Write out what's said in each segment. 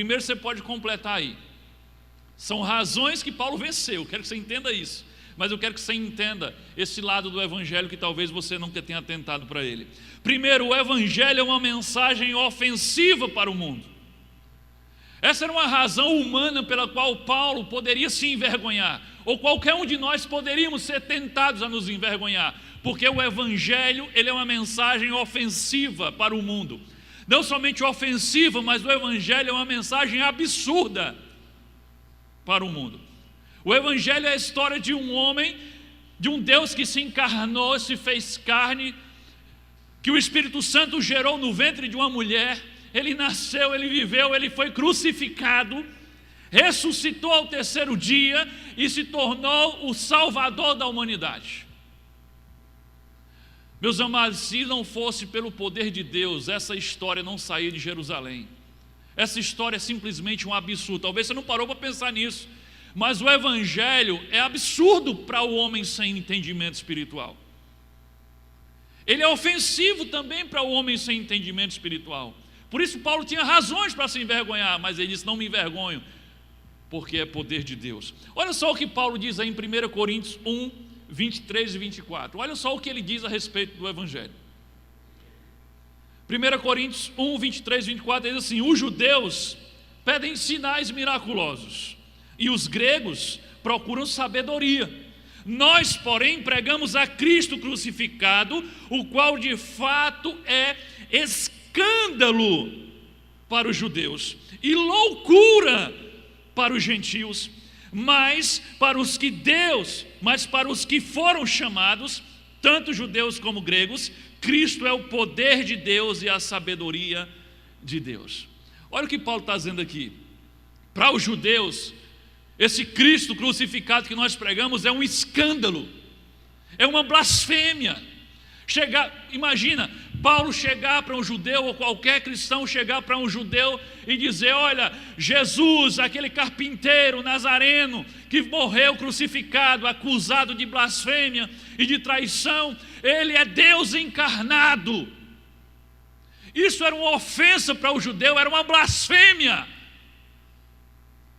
Primeiro você pode completar aí. São razões que Paulo venceu, quero que você entenda isso. Mas eu quero que você entenda esse lado do Evangelho que talvez você nunca tenha atentado para ele. Primeiro, o Evangelho é uma mensagem ofensiva para o mundo. Essa era uma razão humana pela qual Paulo poderia se envergonhar, ou qualquer um de nós poderíamos ser tentados a nos envergonhar, porque o Evangelho, ele é uma mensagem ofensiva para o mundo. Não somente ofensiva, mas o Evangelho é uma mensagem absurda para o mundo. O Evangelho é a história de um homem, de um Deus que se encarnou, se fez carne, que o Espírito Santo gerou no ventre de uma mulher. Ele nasceu, ele viveu, ele foi crucificado, ressuscitou ao terceiro dia e se tornou o Salvador da humanidade. Meus amados, se não fosse pelo poder de Deus, essa história não saía de Jerusalém. Essa história é simplesmente um absurdo. Talvez você não parou para pensar nisso, mas o Evangelho é absurdo para o homem sem entendimento espiritual. Ele é ofensivo também para o homem sem entendimento espiritual. Por isso Paulo tinha razões para se envergonhar, mas ele disse: não me envergonho, porque é poder de Deus. Olha só o que Paulo diz aí em 1 Coríntios 1, 23 e 24. Olha só o que ele diz a respeito do Evangelho. 1 Coríntios 1, 23 e 24, ele diz assim: os judeus pedem sinais miraculosos, e os gregos procuram sabedoria. Nós, porém, pregamos a Cristo crucificado, o qual de fato é escândalo para os judeus e loucura para os gentios, mas para os que foram chamados, tanto judeus como gregos, Cristo é o poder de Deus e a sabedoria de Deus. Olha o que Paulo está dizendo aqui. Para os judeus, esse Cristo crucificado que nós pregamos é um escândalo, é uma blasfêmia. Imagina, Paulo chegar para um judeu, ou qualquer cristão chegar para um judeu e dizer: olha, Jesus, aquele carpinteiro nazareno que morreu crucificado, acusado de blasfêmia e de traição, ele é Deus encarnado. Isso era uma ofensa para o judeu, era uma blasfêmia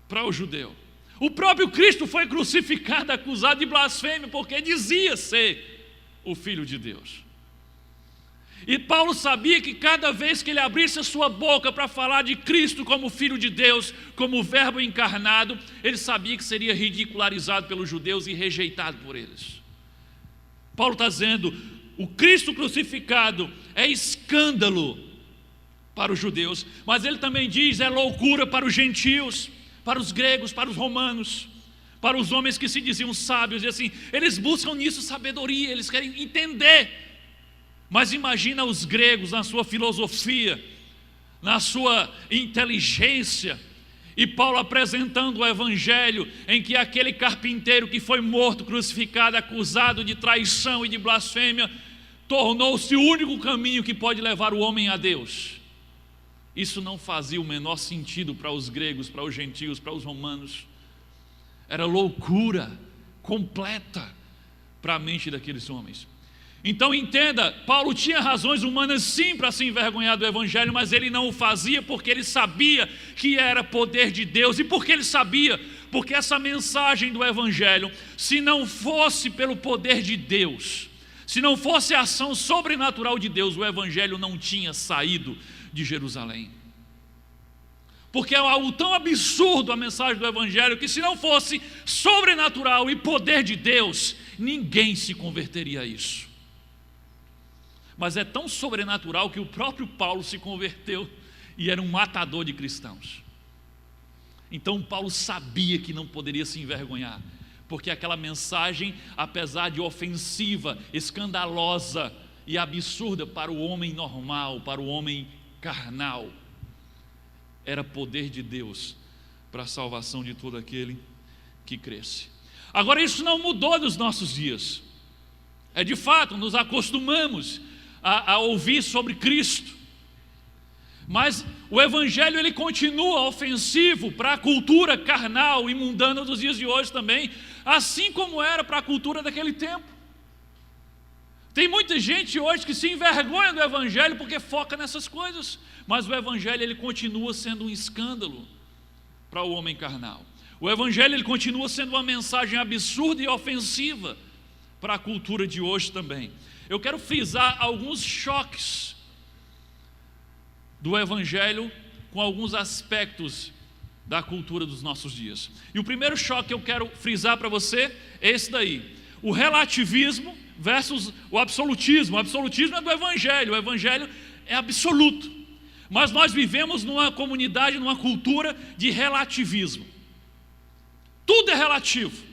para o judeu. O próprio Cristo foi crucificado, acusado de blasfêmia, porque dizia ser o Filho de Deus. E Paulo sabia que cada vez que ele abrisse a sua boca para falar de Cristo como Filho de Deus, como Verbo encarnado, ele sabia que seria ridicularizado pelos judeus e rejeitado por eles. Paulo está dizendo: o Cristo crucificado é escândalo para os judeus, mas ele também diz: é loucura para os gentios, para os gregos, para os romanos, para os homens que se diziam sábios. E assim, eles buscam nisso sabedoria, eles querem entender. Mas imagina os gregos na sua filosofia, na sua inteligência, e Paulo apresentando o Evangelho em que aquele carpinteiro que foi morto, crucificado, acusado de traição e de blasfêmia, tornou-se o único caminho que pode levar o homem a Deus. Isso não fazia o menor sentido para os gregos, para os gentios, para os romanos. Era loucura completa para a mente daqueles homens. Então entenda, Paulo tinha razões humanas sim para se envergonhar do Evangelho, mas ele não o fazia porque ele sabia que era poder de Deus. E por que ele sabia? Porque essa mensagem do Evangelho, se não fosse pelo poder de Deus, se não fosse a ação sobrenatural de Deus, o Evangelho não tinha saído de Jerusalém. Porque é algo tão absurdo a mensagem do Evangelho, que se não fosse sobrenatural e poder de Deus, ninguém se converteria a isso. Mas é tão sobrenatural que o próprio Paulo se converteu e era um matador de cristãos. Então Paulo sabia que não poderia se envergonhar, porque aquela mensagem, apesar de ofensiva, escandalosa e absurda para o homem normal, para o homem carnal, era poder de Deus para a salvação de todo aquele que cresce. Agora, isso não mudou nos nossos dias. É de fato, nos acostumamos a ouvir sobre Cristo, mas o Evangelho ele continua ofensivo para a cultura carnal e mundana dos dias de hoje também, assim como era para a cultura daquele tempo. Tem muita gente hoje que se envergonha do Evangelho porque foca nessas coisas, mas o Evangelho ele continua sendo um escândalo para o homem carnal. O Evangelho ele continua sendo uma mensagem absurda e ofensiva para a cultura de hoje também. Eu quero frisar alguns choques do Evangelho com alguns aspectos da cultura dos nossos dias. E o primeiro choque que eu quero frisar para você é esse daí: o relativismo versus o absolutismo. O absolutismo é do Evangelho, o Evangelho é absoluto. Mas nós vivemos numa comunidade, numa cultura de relativismo. Tudo é relativo.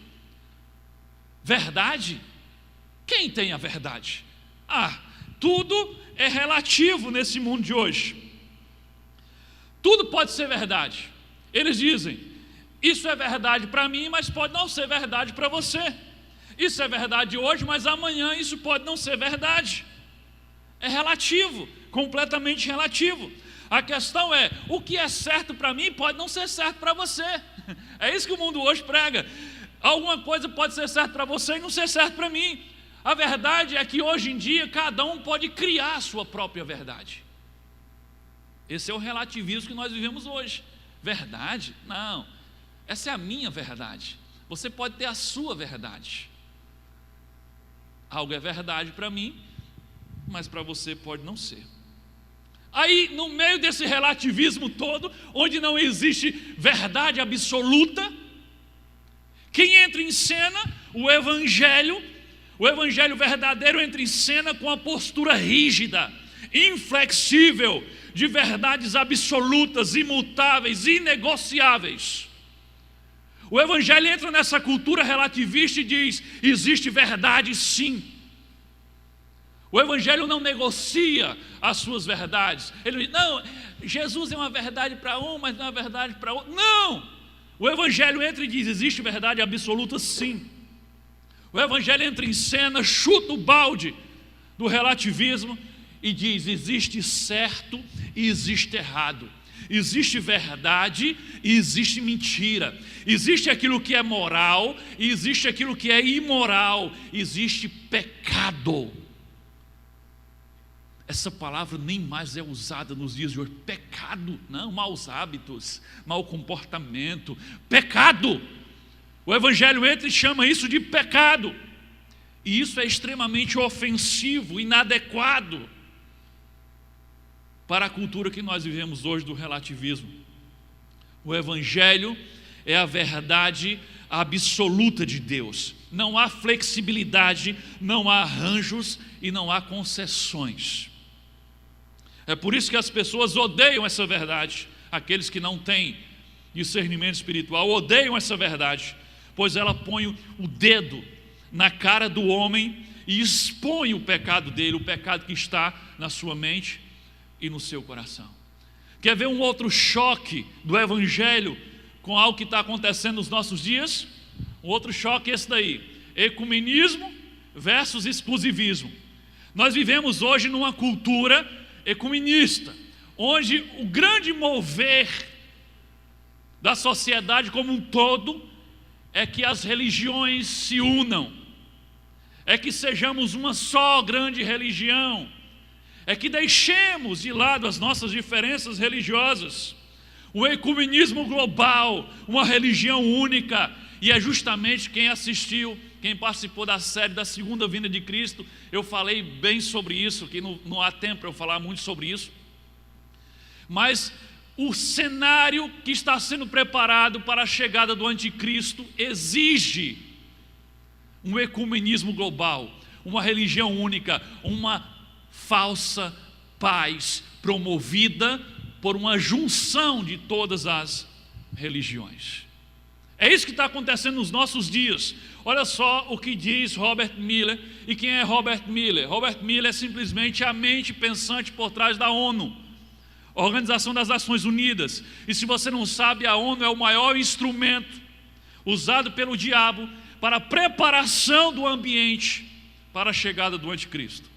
Verdade? Quem tem a verdade? Tudo é relativo nesse mundo de hoje. Tudo pode ser verdade. Eles dizem, isso é verdade para mim, mas pode não ser verdade para você. Isso é verdade hoje, mas amanhã isso pode não ser verdade. É relativo, completamente relativo. A questão é, o que é certo para mim pode não ser certo para você. É isso que o mundo hoje prega. Alguma coisa pode ser certo para você e não ser certo para mim. A verdade é que hoje em dia cada um pode criar a sua própria verdade. Esse é o relativismo que nós vivemos hoje. Verdade? Não. Essa é a minha verdade. Você pode ter a sua verdade. Algo é verdade para mim, mas para você pode não ser. Aí, no meio desse relativismo todo, onde não existe verdade absoluta, quem entra em cena? O Evangelho verdadeiro entra em cena com a postura rígida, inflexível, de verdades absolutas, imutáveis, inegociáveis. O Evangelho entra nessa cultura relativista e diz, existe verdade sim. O Evangelho não negocia as suas verdades. Ele diz, não, Jesus é uma verdade para um, mas não é uma verdade para outro. Não! O Evangelho entra e diz, existe verdade absoluta sim. O Evangelho entra em cena, chuta o balde do relativismo e diz, existe certo e existe errado. Existe verdade e existe mentira. Existe aquilo que é moral e existe aquilo que é imoral. Existe pecado. Essa palavra nem mais é usada nos dias de hoje. Pecado, não, maus hábitos, mau comportamento, pecado. O Evangelho entra e chama isso de pecado. E isso é extremamente ofensivo, inadequado para a cultura que nós vivemos hoje do relativismo. O Evangelho é a verdade absoluta de Deus. Não há flexibilidade, não há arranjos e não há concessões. É por isso que as pessoas odeiam essa verdade. Aqueles que não têm discernimento espiritual odeiam essa verdade, pois ela põe o dedo na cara do homem e expõe o pecado dele, o pecado que está na sua mente e no seu coração. Quer ver um outro choque do Evangelho com algo que está acontecendo nos nossos dias? Um outro choque é esse daí: ecumenismo versus exclusivismo. Nós vivemos hoje numa cultura ecumenista, onde o grande mover da sociedade como um todo é que as religiões se unam, é que sejamos uma só grande religião, é que deixemos de lado as nossas diferenças religiosas. O ecumenismo global, uma religião única, e é justamente quem assistiu, quem participou da série da segunda vinda de Cristo, eu falei bem sobre isso, que não há tempo para eu falar muito sobre isso, mas o cenário que está sendo preparado para a chegada do anticristo exige um ecumenismo global, uma religião única, uma falsa paz promovida por uma junção de todas as religiões. É isso que está acontecendo nos nossos dias. Olha só o que diz Robert Miller. E quem é Robert Miller? Robert Miller é simplesmente a mente pensante por trás da ONU, Organização das Nações Unidas. E se você não sabe, a ONU é o maior instrumento usado pelo diabo para a preparação do ambiente para a chegada do anticristo.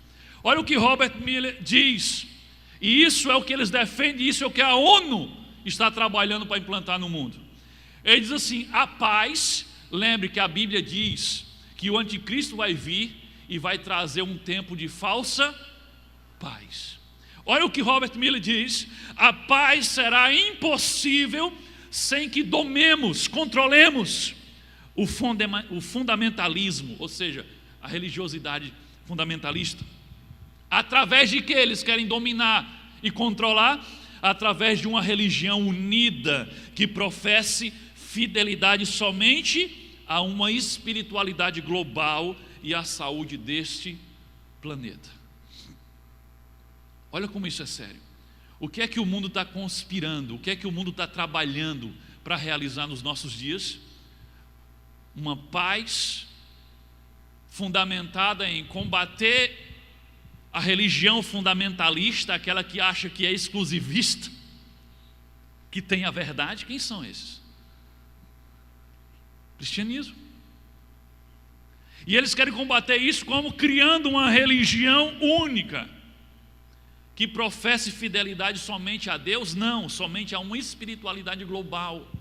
Olha o que Robert Miller diz, e isso é o que eles defendem, isso é o que a ONU está trabalhando para implantar no mundo. Ele diz assim: a paz, lembre que a Bíblia diz que o anticristo vai vir e vai trazer um tempo de falsa paz. Olha o que Robert Miller diz: a paz será impossível sem que domemos, controlemos o fundamentalismo, ou seja, a religiosidade fundamentalista. Através de que eles querem dominar e controlar? Através de uma religião unida, que professe fidelidade somente a uma espiritualidade global e à saúde deste planeta. Olha como isso é sério. O que é que o mundo está conspirando? O que é que o mundo está trabalhando para realizar nos nossos dias? Uma paz fundamentada em combater a religião fundamentalista, aquela que acha que é exclusivista, que tem a verdade. Quem são esses? Cristianismo. E eles querem combater isso como? Criando uma religião única, que professe fidelidade somente a Deus? Não, somente a uma espiritualidade global,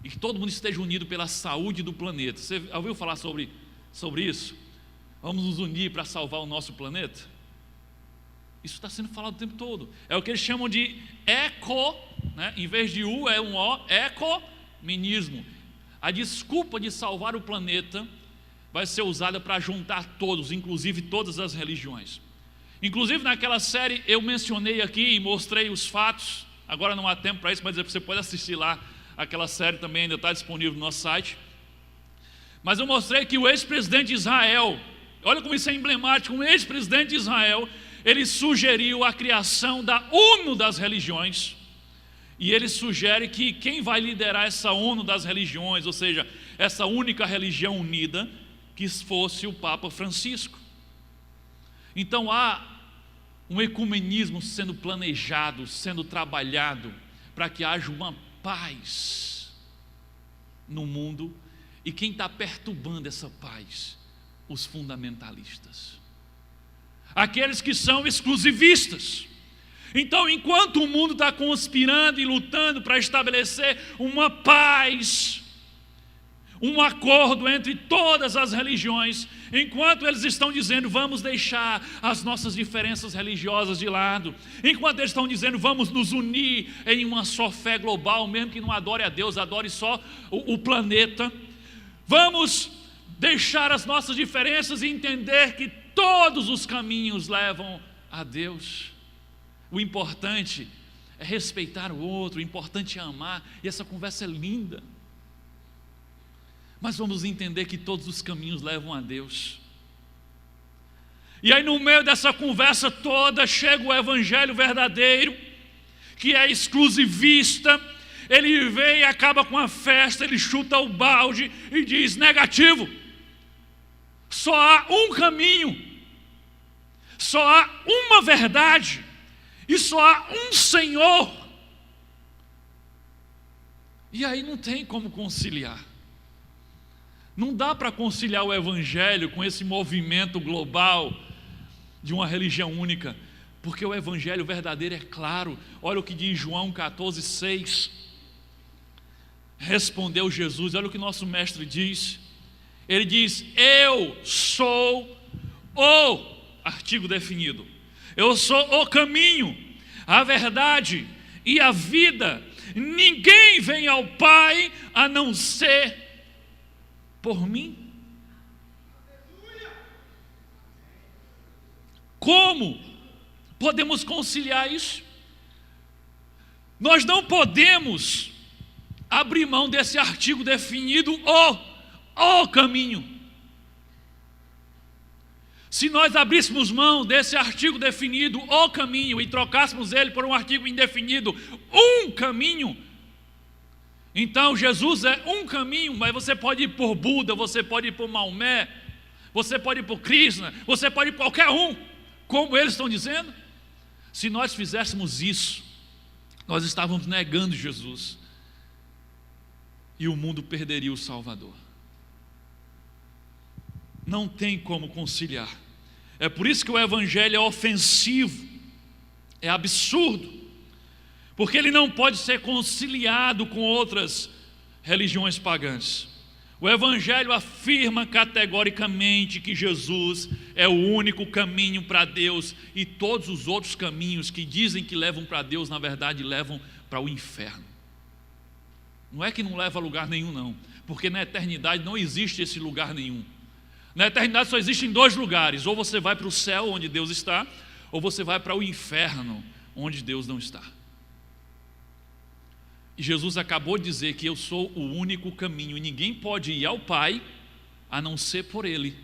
e que todo mundo esteja unido pela saúde do planeta. Você ouviu falar sobre isso? Vamos nos unir para salvar o nosso planeta? Isso está sendo falado o tempo todo. É o que eles chamam de né? Em vez de U é um O, ecumenismo. A desculpa de salvar o planeta vai ser usada para juntar todos, inclusive todas as religiões. Inclusive naquela série eu mencionei aqui e mostrei os fatos. Agora não há tempo para isso, mas você pode assistir lá. Aquela série também ainda está disponível no nosso site. Mas eu mostrei que o ex-presidente de Israel, olha como isso é emblemático, um ex-presidente de Israel, ele sugeriu a criação da ONU das religiões. E ele sugere que quem vai liderar essa ONU das religiões, ou seja, essa única religião unida, que fosse o Papa Francisco. Então há um ecumenismo sendo planejado, sendo trabalhado, para que haja uma paz no mundo. E quem está perturbando essa paz? Os fundamentalistas, aqueles que são exclusivistas. Então, enquanto o mundo está conspirando e lutando para estabelecer uma paz, um acordo entre todas as religiões, enquanto eles estão dizendo vamos deixar as nossas diferenças religiosas de lado, enquanto eles estão dizendo vamos nos unir em uma só fé global, mesmo que não adore a Deus, adore só o planeta, vamos deixar as nossas diferenças e entender que todos os caminhos levam a Deus. O importante é respeitar o outro, o importante é amar, e essa conversa é linda. Mas vamos entender que todos os caminhos levam a Deus. E aí no meio dessa conversa toda chega o evangelho verdadeiro, que é exclusivista. Ele vem e acaba com a festa, ele chuta o balde e diz: negativo, só há um caminho, só há uma verdade, e só há um Senhor. E aí não tem como conciliar. Não dá para conciliar o evangelho com esse movimento global de uma religião única, porque o evangelho verdadeiro é claro. Olha o que diz João 14:6. Respondeu Jesus, olha o que nosso mestre diz. Ele diz: eu sou o artigo definido, eu sou o caminho, a verdade e a vida. Ninguém vem ao Pai a não ser por mim. Como podemos conciliar isso? Nós não podemos abrir mão desse artigo definido, o caminho. Se nós abríssemos mão desse artigo definido, o caminho, e trocássemos ele por um artigo indefinido, um caminho, então Jesus é um caminho, mas você pode ir por Buda, você pode ir por Maomé, você pode ir por Krishna, você pode ir por qualquer um, como eles estão dizendo. Se nós fizéssemos isso, nós estávamos negando Jesus, e o mundo perderia o Salvador. Não tem como conciliar. É por isso que o evangelho é ofensivo, é absurdo, porque ele não pode ser conciliado com outras religiões pagãs. O Evangelho afirma categoricamente que Jesus é o único caminho para Deus, e todos os outros caminhos que dizem que levam para Deus, na verdade levam para o inferno. Não é que não leva a lugar nenhum, não, porque na eternidade não existe esse lugar nenhum. Na eternidade só existem dois lugares: ou você vai para o céu, onde Deus está, ou você vai para o inferno, onde Deus não está. E Jesus acabou de dizer que eu sou o único caminho, e ninguém pode ir ao Pai a não ser por Ele.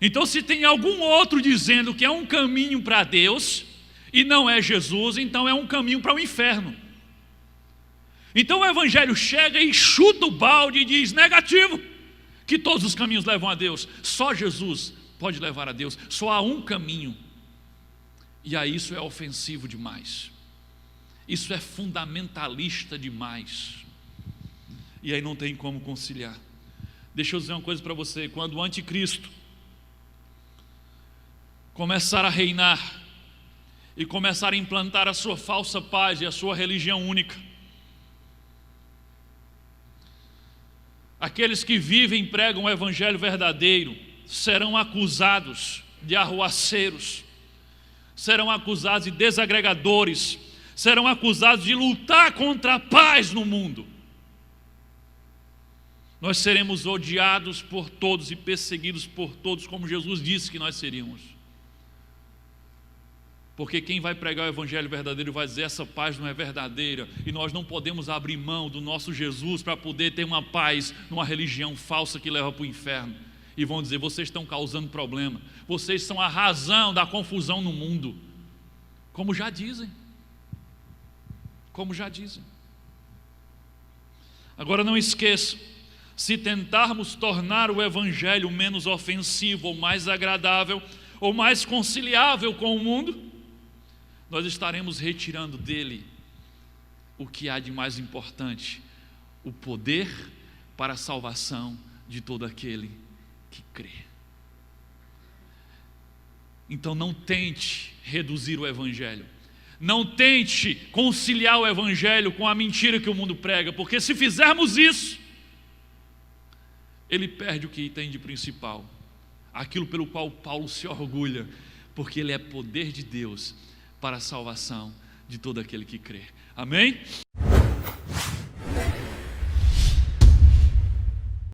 Então, se tem algum outro dizendo que é um caminho para Deus e não é Jesus, então é um caminho para o inferno. Então o Evangelho chega e chuta o balde e diz: negativo, que todos os caminhos levam a Deus, só Jesus pode levar a Deus, só há um caminho. E aí isso é ofensivo demais, isso é fundamentalista demais, e aí não tem como conciliar. Deixa eu dizer uma coisa para você: quando o anticristo começar a reinar e começar a implantar a sua falsa paz e a sua religião única, aqueles que vivem e pregam o Evangelho verdadeiro serão acusados de arruaceiros, serão acusados de desagregadores, serão acusados de lutar contra a paz no mundo. Nós seremos odiados por todos e perseguidos por todos, como Jesus disse que nós seríamos. Porque quem vai pregar o Evangelho verdadeiro vai dizer: essa paz não é verdadeira, e nós não podemos abrir mão do nosso Jesus para poder ter uma paz numa religião falsa que leva para o inferno. E vão dizer: vocês estão causando problema, vocês são a razão da confusão no mundo. Como já dizem. Agora não esqueça, se tentarmos tornar o Evangelho menos ofensivo, ou mais agradável, ou mais conciliável com o mundo, nós estaremos retirando dele o que há de mais importante: o poder para a salvação de todo aquele que crê. Então não tente reduzir o Evangelho, não tente conciliar o Evangelho com a mentira que o mundo prega, porque se fizermos isso, ele perde o que tem de principal, aquilo pelo qual Paulo se orgulha, porque ele é poder de Deus para a salvação de todo aquele que crê. Amém?